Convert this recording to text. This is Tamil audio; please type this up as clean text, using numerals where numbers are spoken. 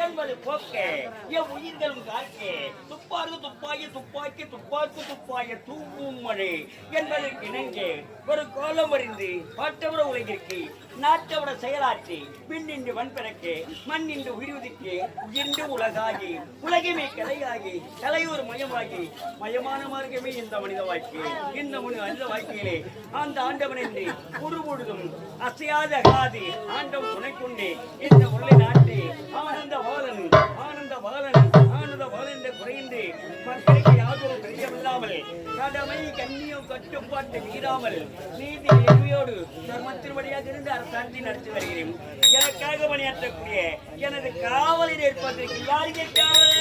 என்பது போக்க என் உயிர்களும் காக்க துப்பாக்கு துப்பாக்கி துப்பாக்கி துப்பாக்கு துப்பாய தூவும் மழை என்பது இணங்க ஒரு கோலம் அறிந்து பாட்டவர உலகிற்கு நாட்டவர செயலாற்றி பின்னின்று வன்பிறக்கு மண்ணின்று உயிர்வுதிக்கு இன்று உலகாகி உலகமே கலையாகி கலையூர் மயமாகி மயமான மார்க்கமே இந்த மனித வாழ்க்கை இந்த மனித வாழ்க்கையிலே அந்த ஆண்டவன் என்று பொழுதும் அசையாத காது ஆண்டவன் துணை கொண்டு இந்த உலகை நாட்டி ஆனந்த பாலன் என்று குறைந்து மக்களுக்கு யாதொரு தெரியவில்லாமல் கடமை கண்ணியம் கட்டுப்பாட்டு மீறாமல் நீதி எளிமையோடு தர்மத்தின் வழியாக இருந்து அரசாட்சி நடத்தி வருகிறேன். எனக்காக பணியாற்றக்கூடிய எனது காவலில் ஏற்பதற்கு யாருக்கு காவல்?